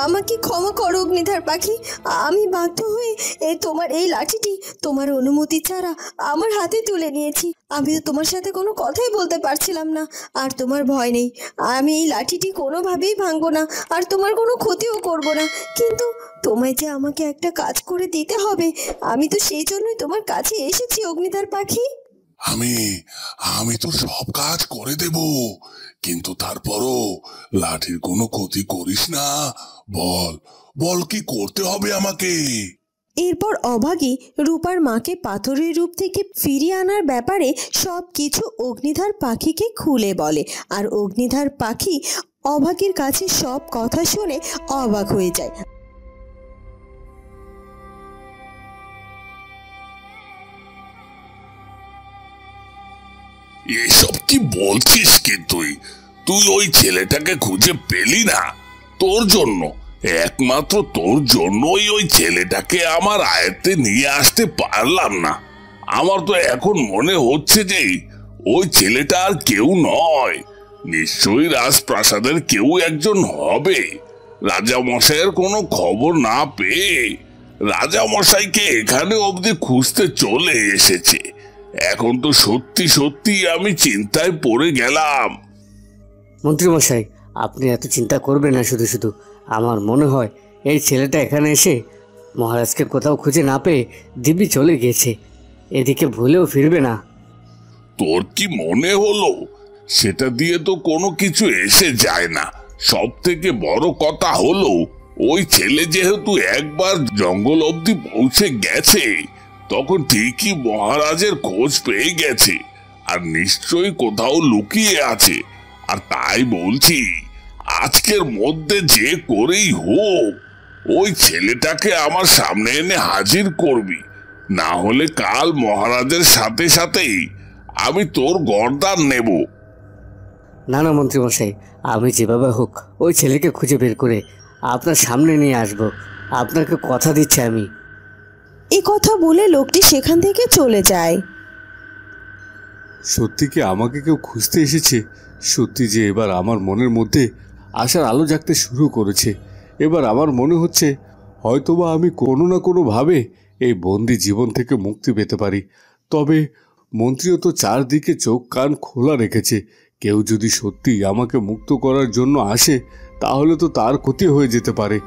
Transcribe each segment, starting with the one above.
আমাকে ক্ষমা করো অগ্নিধার পাখি। আমি বাধ্য হয়ে তোমার এই লাঠিটি তোমার অনুমতি ছাড়া আমার হাতে তুলে নিয়েছি। আমি তো তোমার সাথে কোনো কথাই বলতে পারছিলাম না। আর তোমার ভয় নেই, আমি এই লাঠিটি কোনোভাবেই ভাঙবো না, আর তোমার কোনো ক্ষতিও করব না। কিন্তু তোমায় যে আমাকে একটা কাজ করে দিতে হবে, আমি তো সেই জন্যই তোমার কাছে এসেছি অগ্নিধার পাখি। আমি আমি তো সব কাজ করে দেব, কিন্তু তারপরও লাঠির কোনো ক্ষতি করিস না। বল বল কি করতে হবে আমাকে? এরপর অভাগী রূপার মাকে পাথরের রূপ থেকে ফিরিয়ে আনার ব্যাপারে সব কিছু অগ্নিধার পাখিকে খুলে বলে। আর অগ্নিধার পাখি অভাগীর কাছে সব কথা শুনে অবাক হয়ে যায়। এসব কি বলছিস কি তুই? তুই ওই ছেলেটাকে খুঁজে পেলি না? তোর জন্য, একমাত্র তোর জন্যই ওই ছেলেটাকে আমার আয়ত্তে নিয়ে আসতে পারলাম না। আমার তো এখন মনে হচ্ছে যে ওই ছেলেটা আর কেউ নয়, নিশ্চয়ই রাজপ্রাসাদের কেউ একজন হবে। রাজা মশাইয়ের কোনো খবর না পেয়ে রাজা মশাইকে এখানে অবধি খুঁজতে চলে এসেছে। এখন তো সত্যি সত্যি আমি চিন্তায় পড়ে গেলাম। মন্ত্রী মশাই, আপনি এত চিন্তা করবেন না। শুধু শুধু আমার মনে হয় এই ছেলেটা এখানে এসে মহারাজকে কোথাও খুঁজে না পেয়ে দিব্যি চলে গিয়েছে, এদিকে ভুলেও ফিরবে না। তোর কি মনে হলো? সেটা দিয়ে তো কোনো কিছু এসে যায় না। সব থেকে বড় কথা হলো, ওই ছেলে যেহেতু একবার জঙ্গল অবধি পৌঁছে গেছে, তখন ঠিকই মহারাজের খোঁজ পেয়ে গেছে, আর নিশ্চয়ই কোথাও লুকিয়ে আছে। আর তাই বলছি, আজকের মধ্যে যে করেই হোক ওই ছেলেটাকে আমার সামনে এনে হাজির করবি, না হলে কাল মহারাজের সাথে সাথেই আমি তোর গর্দান নেব। না না মন্ত্রী মশাই, আমি যেভাবে হোক ওই ছেলেকে খুঁজে বের করে আপনার সামনে নিয়ে আসব, আপনাকে কথা দিচ্ছি আমি। এই কথা বলে লোকটি সেখান থেকে চলে যায়। সত্যি কি আমাকে কেউ খুঁজতে এসেছে? সত্যি যে এবার আমার মনের মধ্যে আশার আলো জাগতে শুরু করেছে। এবার আমার মনে হচ্ছে হয়তোবা আমি কোনো না কোনোভাবে এই বন্দি জীবন থেকে মুক্তি পেতে পারি। তবে মন্ত্রীও তো চারদিকে চোখ কান খোলা রেখেছে। কেউ যদি সত্যি আমাকে মুক্ত করার জন্য আসে, তাহলে তো তার ক্ষতি হয়ে যেতে পারে।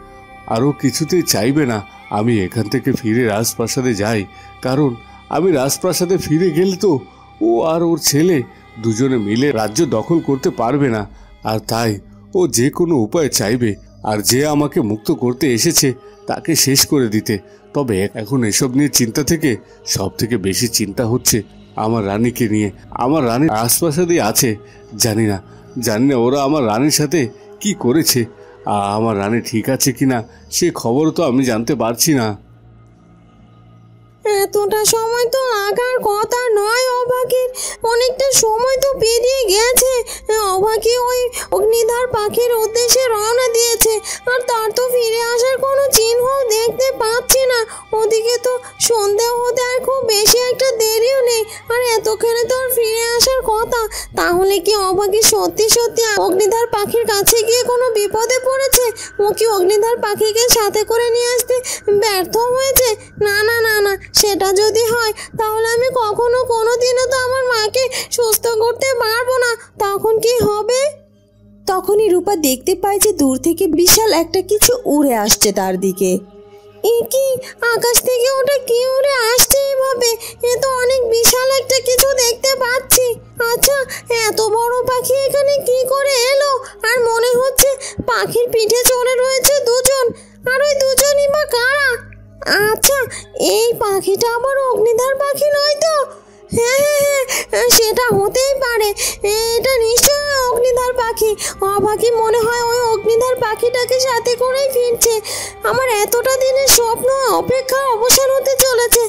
আরও কিছুতেই চাইবে না আমি এখান থেকে ফিরে রাজপ্রাসাদে যাই, কারণ আমি রাজপ্রাসাদে ফিরে গেলে তো ও আর ওর ছেলে দুজনে মিলে রাজ্য দখল করতে পারবে না। আর তাই ও যে কোনো উপায় চাইবে, আর যে আমাকে মুক্ত করতে এসেছে তাকে শেষ করে দিতে। তবে এখন এসব নিয়ে চিন্তা থেকে সব থেকে বেশি চিন্তা হচ্ছে আমার রানীকে নিয়ে। আমার রানী রাজপ্রাসাদে আছে, জানি না ওরা আমার রানীর সাথে কি করেছে। আমার রানী ঠিক আছে কিনা সে খবর তো আমি জানতে পারছি না। এতটা সময় তো লাগার কথা নয় অভাগীর, অনেকটা সময় তো পেরিয়ে গেছে। অভাগী ওই অগ্নিধার পাখির উদ্দেশ্যে রওনা দিয়েছে, আর তার তো ফিরে আসার কোনো চিহ্ন দেখতে পাচ্ছি না। ওদিকে তো সন্ধে হতে আর খুব বেশি একটা দেরিও নেই, আর এতক্ষণে তো আর ফিরে আসার কথা। তাহলে কি অভাগী সত্যি সত্যি অগ্নিধার পাখির কাছে গিয়ে কোনো বিপদে পড়েছে? ও কি অগ্নিধার পাখিকে সাথে করে নিয়ে আসতে ব্যর্থ হয়েছে? না না না না, সেটা যদি হয় তাহলে আমি কখনো কোনোদিনও তো আমার মাকে সুস্থ করতে পারবো না। তখন কি হবে? তখনই রূপা দেখতে পায় যে দূর থেকে বিশাল একটা কিছু উড়ে আসছে তার দিকে। এ কি, আকাশ থেকে ওটা কি উড়ে আসছে এভাবে? এ তো অনেক বিশাল একটা কিছু দেখতে পাচ্ছি। আচ্ছা, এত বড় পাখি এখানে কি করে এলো? আর মনে হচ্ছে পাখির পিঠে চড়ে রয়েছে দুজন, আর ওই দুজনই বা কারা? আচ্ছা, এই পাখিটা আবার অগ্নিধার পাখি নয় তো? হ্যাঁ হ্যাঁ হ্যাঁ, সেটা হতেই পারে। এটা নিশ্চয়ই অগ্নিধার পাখি। অভাগী মনে হয় ওই অগ্নিধার পাখিটাকে সাথে করেই ফিরছে। আমার এতটা দিনের স্বপ্ন অপেক্ষার অবসান হতে চলেছে।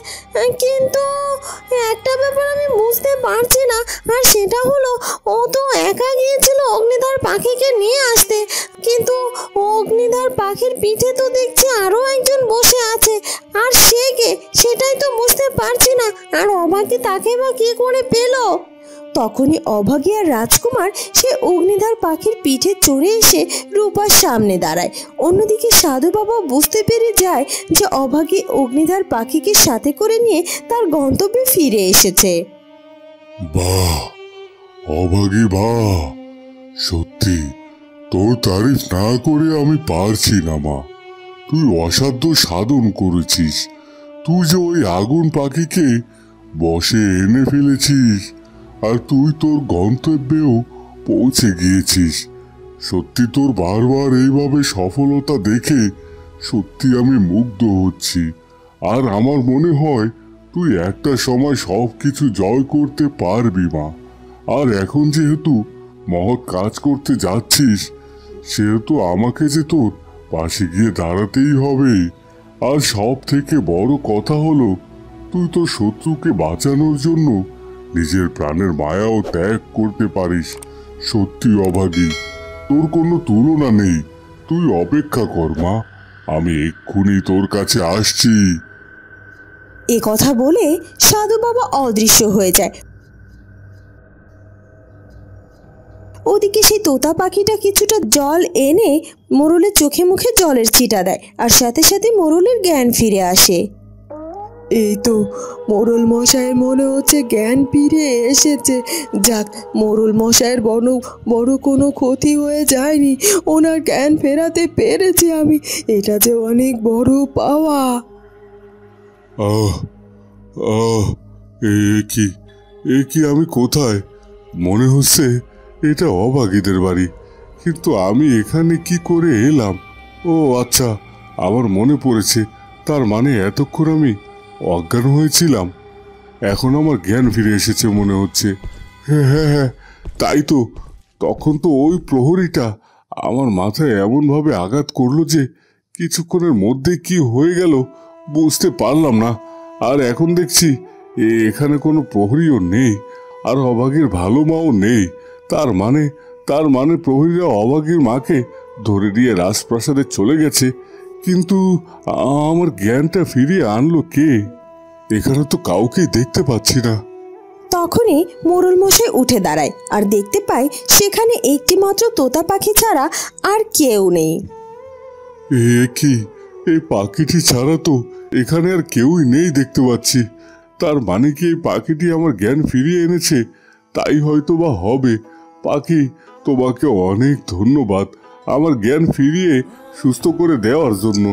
কিন্তু একটা ব্যাপার আমি বুঝতে পারছি না, আর সেটা হলো ও তো একা গিয়েছিল অগ্নিধার পাখিকে নিয়ে আসতে, কিন্তু অগ্নিধার পাখির পিঠে তো দেখছি আরও একজন বসে আছে। আর সে কে সেটাই তো বুঝতে পারছি না। আর অভাগী তাকে বা কি করে পেল? তখনই অভাগী আর রাজকুমার সে অগ্নিধার পাখির পিঠে চড়ে এসে রূপার সামনে দাঁড়ায়। অন্যদিকে সাধু বাবা বুঝতে পেরে যায় যে অভাগী অগ্নিধার পাখিকে সাথে করে নিয়ে তার গন্তব্যে ফিরে এসেছে। বাহ অভাগী বাহ, সত্যি তোর তারিফ না করে আমি পারছি না মা। তুই অসাধ্য সাধন করেছিস। তুই যে ওই আগুন পাখিকে বশে এনে ফেলেছিস আর তুই তোর গন্তব্যেও পৌঁছে গিয়েছিস। সত্যি তোর বারবার এইভাবে সফলতা দেখে সত্যি আমি মুগ্ধ হচ্ছি। আর আমার মনে হয় তুই একটা সময় সব কিছু জয় করতে পারবি মা। আর এখন যেহেতু মহৎ কাজ করতে যাচ্ছিস সেহেতু আমাকে যে তোর পাশে গিয়ে দাঁড়াতেই হবে। আর সব থেকে বড় কথা হলো তুই তোর শত্রুকে বাঁচানোর জন্য নিজের প্রাণের মায়াও ত্যাগ করতে পারিস। সত্যি অভাগী, তোর কোনো তুলনা নেই। তুই অপেক্ষা কর মা, আমি এক্ষুনি তোর কাছে আসছি। এ কথা বলে সাধু বাবা অদৃশ্য হয়ে যায়। ওদিকে সেই তোতা পাখিটা কিছুটা জল এনে মোরলের চোখে মুখে জলের ছিটা দেয় আর সাথে সাথে মোরলের জ্ঞান ফিরে আসে। এই তো মোরল মশাইয়ের মনে হচ্ছে জ্ঞান ফিরে এসেছে। যাক, মোরল মশাইয়ের বড় কোনো ক্ষতি হয়ে যায়নি, ওনার জ্ঞান ফেরাতে পেরেছি আমি। এটা যে অনেক বড় পাওয়া। আহ আহ এ কি আমি কোথায়? মনে হচ্ছে এটা অভাগীদের বাড়ি, কিন্তু আমি এখানে কি করে এলাম? ও আচ্ছা, আমার মনে পড়েছে। তার মানে এতক্ষণ আমি অজ্ঞান হয়েছিলাম, এখন আমার জ্ঞান ফিরে এসেছে মনে হচ্ছে। হ্যাঁ হ্যাঁ হ্যাঁ, তাই তো। তখন তো ওই প্রহরীটা আমার মাথায় এমনভাবে আঘাত করলো যে কিছুক্ষণের মধ্যে কি হয়ে গেল বুঝতে পারলাম না। আর এখন দেখছি এখানে কোনো প্রহরীও নেই, আর অভাগীর ভালো মাও নেই। তার মানে প্রহরীরা অভাগীর মাকে ধরে দিয়ে রাজপ্রাসাদে চলে গেছে। কিন্তু আমার জ্ঞানটা ফিরিয়ে আনলো কে? এখানে তো কাউকেই দেখতে পাচ্ছি না। তখনই মোরল মশাই উঠে দাঁড়ায় আর দেখতে পায় সেখানে একটি মাত্র তোতা পাখি ছাড়া আর কেউ নেই। এ কি, এই পাখিটি ছাড়া তো এখানে আর কেউই নেই দেখতে পাচ্ছি। তার মানে কি এই পাখিটি আমার জ্ঞান ফিরিয়ে এনেছে? তাই হয়তো বা হবে। পাখি, তোমাকে অনেক ধন্যবাদ আমার জ্ঞান ফিরিয়ে সুস্থ করে দেওয়ার জন্য।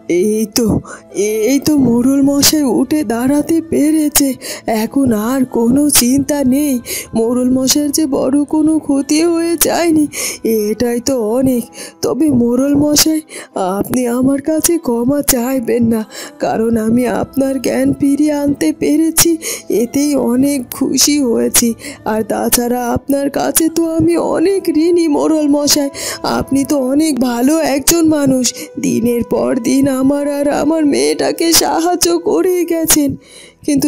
এই তো মোরল মশাই উঠে দাঁড়াতে পেরেছে। এখন আর কোনো চিন্তা নেই। মোরল মশাইয়ের যে বড় কোনো ক্ষতি হয়ে যায়নি, এটাই তো অনেক। তবে মোরল মশাই, আপনি আমার কাছে ক্ষমা চাইবেন না, কারণ আমি আপনার জ্ঞান ফিরিয়ে আনতে পেরেছি, এতেই অনেক খুশি হয়েছি। আর তাছাড়া আপনার কাছে তো আমি অনেক ঋণী মোরল মশাই। আপনি তো অনেক ভালো একজন মানুষ। দিনের পর দিন আমার আর আমার মেয়েটাকে সাহায্য করে গেছেন। কিন্তু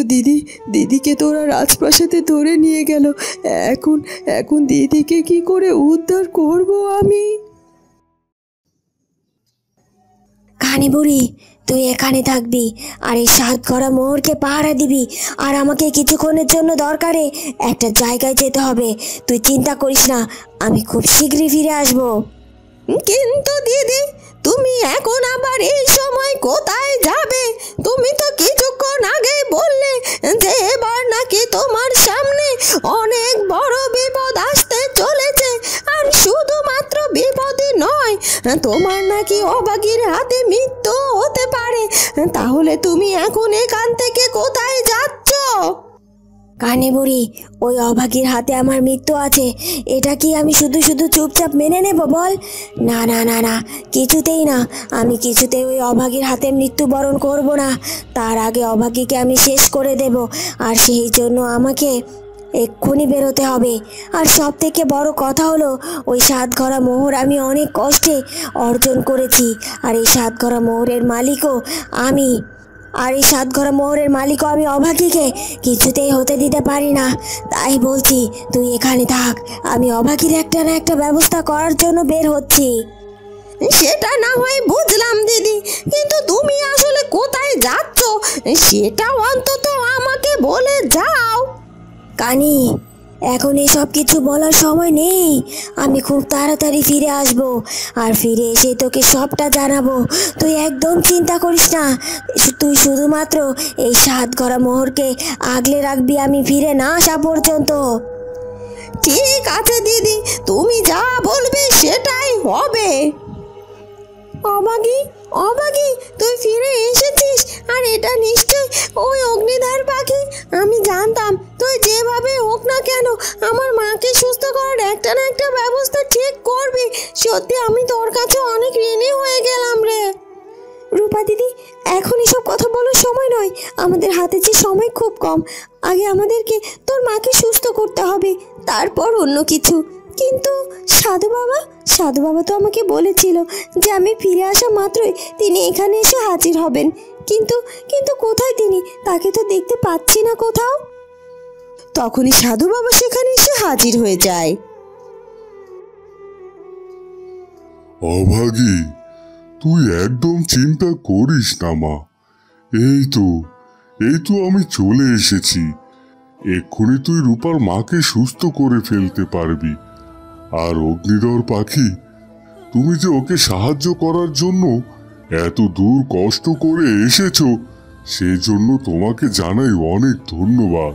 দিদিকে তোরা রাজপ্রাসাদে ধরে নিয়ে গেল। এখন দিদিকে কি করে উদ্ধার করব আমি? কানি বুড়ি, তুই এখানে থাকবি আর এই সাত করা মোহরকে পাহারা দিবি। আর আমাকে কিছুক্ষণের জন্য দরকারে একটা জায়গায় যেতে হবে। তুই চিন্তা করিস না, আমি খুব শীঘ্রই ফিরে আসবো। কিন্তু দিদি, তুমি এখন আবার এই সময় কোথায় যাবে? তুমি তো কিছুক্ষণ আগেই বললে যে এবার নাকি তোমার সামনে অনেক বড় বিপদ আসতে চলেছে। আর শুধুমাত্র বিপদই নয়, তোমার নাকি অভাগীর হাতে মৃত্যু হতে পারে। তাহলে তুমি এখন এখান থেকে কোথায় যাচ্ছ? কানে বুড়ি, ওই অভাগীর হাতে আমার মৃত্যু আছে, এটা কি আমি শুধু শুধু চুপচাপ মেনে নেব বল? না না না না, কিছুতেই না। আমি কিছুতেই ওই অভাগীর হাতে মৃত্যুবরণ করব না। তার আগে অভাগীকে আমি শেষ করে দেব। আর সেই জন্য আমাকে এক্ষুনি বেরোতে হবে। আর সব থেকে বড় কথা হলো, ওই সাতঘরা মোহর আমি অনেক কষ্টে অর্জন করেছি। আর এই সাতঘরা মোহরের মালিকও আমি। অভাগীকে কিছুতেই হতে দিতে পারি না। তাই বলছি, তুই এখানে থাক, আমি অভাগীর একটা না একটা ব্যবস্থা করার জন্য বের হচ্ছি। সেটা না হয় বুঝলাম দিদি, কিন্তু তুমি আসলে কোথায় যাচ্ছ সেটা অন্তত আমাকে বলে যাও। কানি, এখন এসব কিছু বলার সময় নেই। আমি খুব তাড়াতাড়ি ফিরে আসব, আর ফিরে এসে তোকে সবটা জানাবো। তুই একদম চিন্তা করিস না, তুই শুধুমাত্র এই সাত ঘরা মোহরকে আগলে রাখবি আমি ফিরে না আসা পর্যন্ত। ঠিক আছে দিদি, তুমি যা বলবে সেটাই হবে। অবাগি, অবাগি, তুই ফিরে এসেছিস, আর এটা নিশ্চয় ওই অগ্নিধার পাখি। আমি জানতাম তুই যেভাবে হোক না কেন আমার মাকে সুস্থ করার একটা না একটা ব্যবস্থা ঠিক করবি। সত্যি আমি তোর কাছে অনেক ঋণী হয়ে গেলাম রে। রূপা দিদি, এখন এসব কথা বলার সময় নয়, আমাদের হাতে যে সময় খুব কম। আগে আমাদেরকে তোর মাকে সুস্থ করতে হবে, তারপর অন্য কিছু। কিন্তু সাধু বাবা তো আমাকে বলেছিল যে আমি ফিরে আসা মাত্রই তিনি এখানে এসে হাজির হবেন। কিন্তু কিন্তু কোথায় তিনি? তাকে তো দেখতে পাচ্ছি না কোথাও। তখনই সাধু বাবা সেখানে এসে হাজির হয়ে যায়। অভাগী, তুই একদম চিন্তা করিস না মা। এই তো আমি চলে এসেছি। এক্ষুনি তুই রূপার মাকে সুস্থ করে ফেলতে পারবি। আর অগ্নিধর পাখি, তুমি যে ওকে সাহায্য করার জন্য এত দূর কষ্ট করে এসেছো, সেই জন্য তোমাকে জানাই অনেক ধন্যবাদ।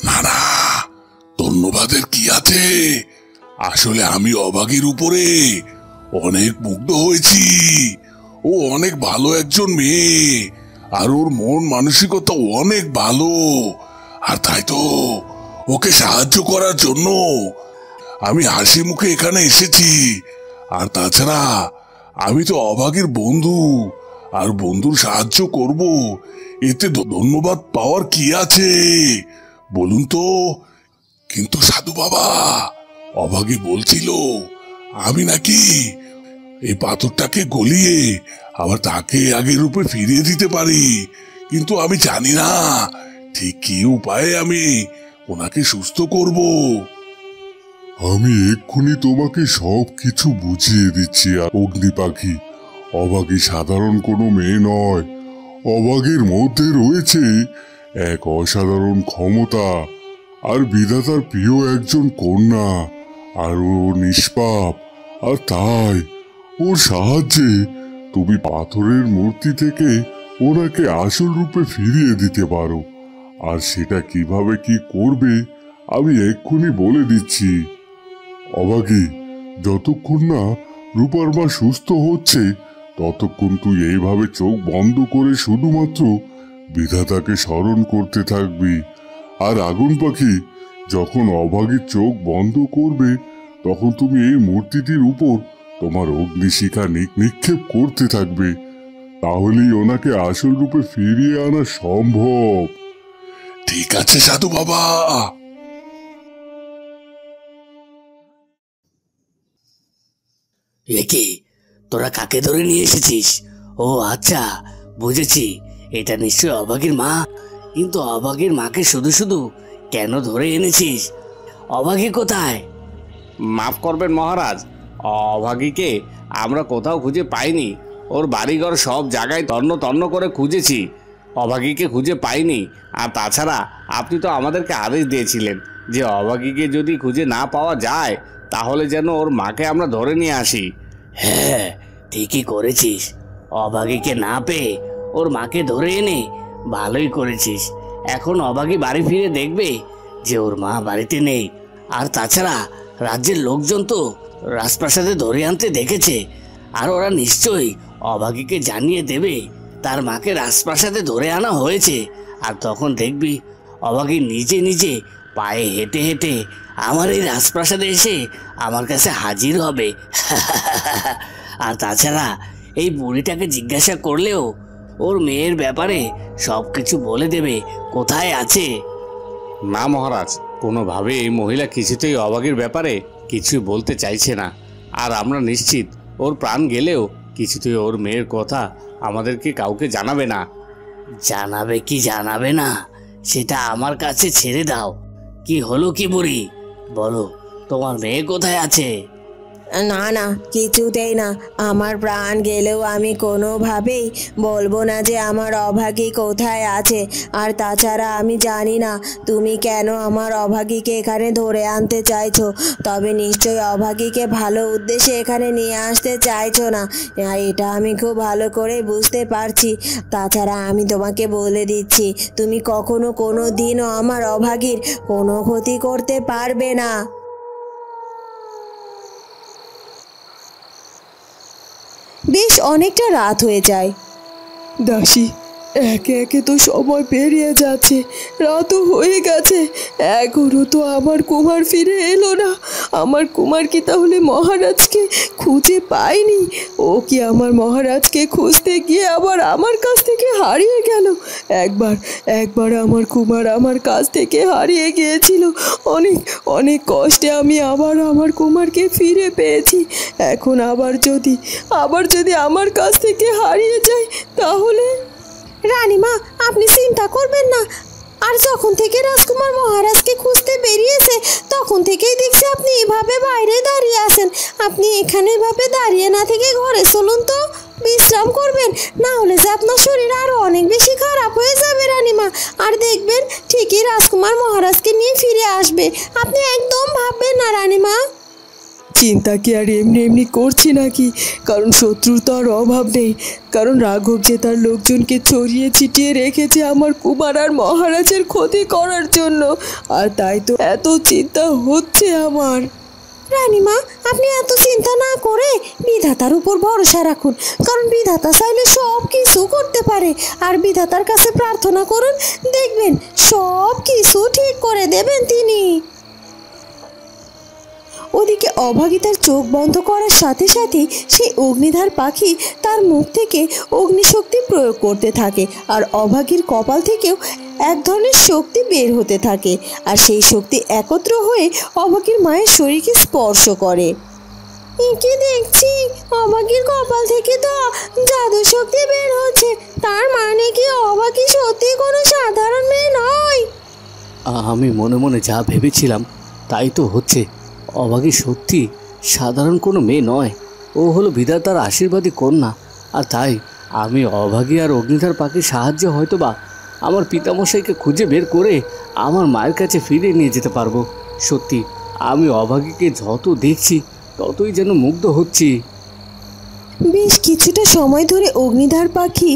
না না, ধন্যবাদের কি আছে? আসলে আমি অভাগীর উপরে অনেক মুগ্ধ হয়েছি। ও অনেক ভালো একজন মেয়ে, আর ওর মন মানসিকতা অনেক ভালো। আর তাই তো ওকে সাহায্য করার জন্য আমি হাসি মুখে এখানে এসেছি। আর তাছাড়া আমি তো অভাগীর বন্ধু, আর বন্ধুর সাহায্য করব, এতে ধন্যবাদ পাওয়ার কি আছে বলুন তো? কিন্তু সাধু বাবা, অভাগী বলছিল আমি নাকি এই পাথরটাকে গলিয়ে আবার তাকে আগের রূপে ফিরিয়ে দিতে পারি। কিন্তু আমি জানি না ঠিক কি উপায়ে আমি ওনাকে সুস্থ করব। আমি এক্ষুনি তোমাকে সব কিছু বুঝিয়ে দিচ্ছি। অগ্নি পাখি, অভাগী সাধারণ কোনো মেয়ে নয়। অভাগীর মধ্যে রয়েছে এক অসাধারণ ক্ষমতা, আর বিধাতার প্রিয় একজন কন্যা। আর ও নিষ্পাপ, আর তাই ওর সাহায্যে তুমি পাথরের মূর্তি থেকে ওনাকে আসল রূপে ফিরিয়ে দিতে পারো। আর সেটা কিভাবে কি করবে আমি এক্ষুনি বলে দিচ্ছি। অভাগী, যতক্ষণ না রূপার মা সুস্থ হচ্ছে ততক্ষণ তুই এইভাবে চোখ বন্ধ করে শুধুমাত্র বিধাতাকে স্মরণ করতে থাকবি। আর আগুন পাখি, যখন অভাগীর চোখ বন্ধ করবে তখন তুমি এই মূর্তিটির উপর তোমার অগ্নিশিখা নিক্ষেপ করতে থাকবে। তাহলেই ওনাকে আসল রূপে ফিরিয়ে আনা সম্ভব। ঠিক আছে সাধু বাবা। একে তোরা কাকে ধরে নিয়ে এসেছিস? ও আচ্ছা, বুঝেছি, এটা নিশ্চয় অভাগীর মা। কিন্তু অভাগীর মাকে শুধু শুধু কেন ধরে এনেছিস? অভাগী কোথায়? মাফ করবেন মহারাজ, অভাগীকে আমরা কোথাও খুঁজে পাইনি। ওর বাড়িঘর সব জায়গায় তন্ন তন্ন করে খুঁজেছি, অভাগীকে খুঁজে পাইনি। আর তাছাড়া আপনি তো আমাদেরকে আদেশ দিয়েছিলেন যে অভাগীকে যদি খুঁজে না পাওয়া যায় তাহলে যেন ওর মাকে আমরা ধরে নিয়ে আসি। হ্যাঁ, ঠিকই করেছিস। অভাগীকে না পেয়ে ওর মাকে ধরে এনে ভালোই করেছিস। এখন অভাগী বাড়ি ফিরে দেখবে যে ওর মা বাড়িতে নেই। আর তাছাড়া রাজ্যের লোকজন তো রাজপ্রাসাদে ধরে আনতে দেখেছে, আর ওরা নিশ্চয়ই অভাগীকে জানিয়ে দেবে তার মাকে রাজপ্রাসাদে ধরে আনা হয়েছে। আর তখন দেখবি অভাগী নিজে নিজে পায়ে হেঁটে হেঁটে আমার এই রাজপ্রাসাদে এসে আমার কাছে হাজির হবে। আর তাছাড়া এই বুড়িটাকে জিজ্ঞাসা করলেও ওর মেয়ের ব্যাপারে সব কিছু বলে দেবে কোথায় আছে। না মহারাজ, কোনোভাবে এই মহিলা কিছুতেই অভাগীর ব্যাপারে কিছুই বলতে চাইছে না। আর আমরা নিশ্চিত ওর প্রাণ গেলেও কিছুতেই ওর মেয়ের কথা আমাদেরকে কাউকে জানাবে না। জানাবে কি জানাবে না সেটা আমার কাছে ছেড়ে দাও। কি হলো কি বুড়ি, বলো, তোমার মেয়ে কোথায় আছে? না না, কিছুতেই না। আমার প্রাণ গেলেও আমি কোনোভাবেই বলবো না যে আমার অভাগী কোথায় আছে। আর তাছাড়া আমি জানি না তুমি কেন আমার অভাগীকে এখানে ধরে আনতে চাইছো, তবে নিশ্চয়ই অভাগীকে ভালো উদ্দেশ্যে এখানে নিয়ে আসতে চাইছো না, আর এটা আমি খুব ভালো করে বুঝতে পারছি। তাছাড়া আমি তোমাকে বলে দিচ্ছি, তুমি কখনো কোনো দিনও আমার অভাগীর কোনো ক্ষতি করতে পারবে না। বেশ অনেকটা রাত হয়ে যায়। দাসী, একে একে তো সময় পেরিয়ে যাচ্ছে, রাতও হয়ে গেছে, এখনো তো আমার কুমার ফিরে এলো না। আমার কুমার কি তাহলে মহারাজকে খুঁজে পায়নি? ও কি আমার মহারাজকে খুঁজতে গিয়ে আবার আমার কাছ থেকে হারিয়ে গেল? একবার আমার কুমার আমার কাছ থেকে হারিয়ে গিয়েছিল। অনেক অনেক কষ্টে আমি আবার আমার কুমারকে ফিরে পেয়েছি। এখন আবার যদি আমার কাছ থেকে হারিয়ে যায় তাহলে? রানীমা, আপনি চিন্তা করবেন না। আর যখন থেকে রাজকুমার মহারাজকে খুঁজতে বেরিয়েছে তখন থেকেই দেখছি আপনি এভাবে বাইরে দাঁড়িয়ে আছেন। আপনি এখানে এভাবে দাঁড়িয়ে না থেকে ঘরে চলুন তো, বিশ্রাম করবেন, না হলে যে আপনার শরীর আরো অনেক বেশি খারাপ হয়ে যাবে রানীমা। আর দেখবেন ঠিকই রাজকুমার মহারাজকে নিয়ে ফিরে আসবে, আপনি একদম ভাববেন না রানীমা। চিন্তা কি আর এমনি এমনি করছি নাকি? কারণ শত্রুর তো আর অভাব নেই। কারণ রাঘব যে তার লোকজনকে ছড়িয়ে ছিটিয়ে রেখেছে আমার কুমার আর মহারাজের ক্ষতি করার জন্য, আর তাই তো এত চিন্তা হচ্ছে আমার। রানীমা, আপনি এত চিন্তা না করে বিধাতার উপর ভরসা রাখুন, কারণ বিধাতা চাইলে সব কিছু করতে পারে। আর বিধাতার কাছে প্রার্থনা করুন, দেখবেন সব কিছু ঠিক করে দেবেন তিনি। ওদিকে অভাগী তার চোখ বন্ধ করার সাথে সাথে সেই অগ্নিধার পাখি তার মুখ থেকে অগ্নিশক্তি প্রয়োগ করতে থাকে, আর অভাগীর কপাল থেকেও এক ধরনের শক্তি বের হতে থাকে, আর সেই শক্তি একত্র হয়ে অভাগীর মায়ের শরীরকে স্পর্শ করে। কি দেখছি, অভাগীর কপাল থেকে তো জাদু শক্তি বের হচ্ছে। তার মানে কি অভাগী সত্যি কোনো সাধারণ মেয়ে নয়? আমি মনে মনে যা ভেবেছিলাম তাই তো হচ্ছে। অভাগী সত্যি সাধারণ কোনো মেয়ে নয়, ও হলো বিধাতার আশীর্বাদী কন্যা। আর তাই আমি অভাগী আর অগ্নিধার পাখির সাহায্যে হয়তোবা আমার পিতামশাইকে খুঁজে বের করে আমার মায়ের কাছে ফিরে নিয়ে যেতে পারবো। সত্যি আমি অভাগীকে যত দেখছি ততই যেন মুগ্ধ হচ্ছি। বেশ কিছুটা সময় ধরে অগ্নিধার পাখি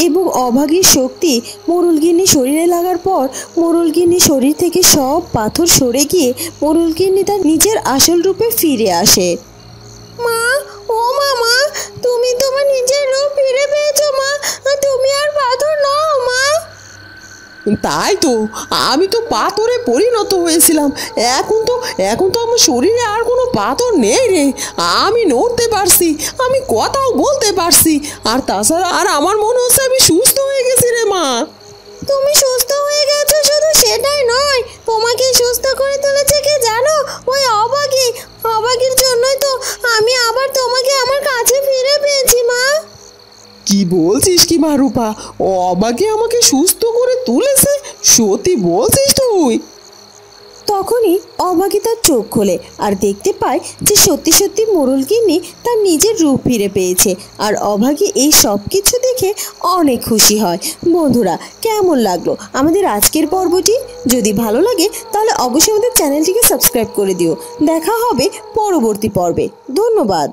এবং অভাগীর শক্তি মোরলগিন্নি শরীরে লাগার পর মোরলগিন্নি শরীর থেকে সব পাথর সরে গিয়ে মোরলগিন্নি তার নিজের আসল রূপে ফিরে আসে। মা, ও মা, তুমি তোমার নিজের রূপ ফিরে পেয়েছো মা, তুমি আর পাথর নও মা। তাই তো, আমি তো পাথরে পরিণত হয়েছিলাম, এখন তো আমার শরীরে আর কোনো পাথর নেই রে। আমি নড়তে পারছি, আমি কথাও বলতে পারছি, আর তাছাড়া আর আমার মনে হচ্ছে আমি সুস্থ হয়ে গেছি রে মা। তুমি সুস্থ হয়ে গেছো শুধু সেটাই নয়, তোমাকে সুস্থ করে তুলেছে কে জানো? ওই অভাগীর জন্যই তো আমি আবার তোমাকে আমার কাছে ফিরে পেয়েছি মা। কি বলছিস কি মা রূপা? অভাগী আমাকে সুস্থ করে তুলেছে? সত্যি বলছিস তুই? তখনই অভাগী তার চোখ খোলে আর দেখতে পায় যে সত্যি সত্যি মোরলগিন্নি তার নিজের রূপ ফিরে পেয়েছে। আর অভাগী এই সব কিছু দেখে অনেক খুশি হয়। বন্ধুরা, কেমন লাগলো আমাদের আজকের পর্বটি? যদি ভালো লাগে তাহলে অবশ্যই আমাদের চ্যানেলটিকে সাবস্ক্রাইব করে দিও। দেখা হবে পরবর্তী পর্বে। ধন্যবাদ।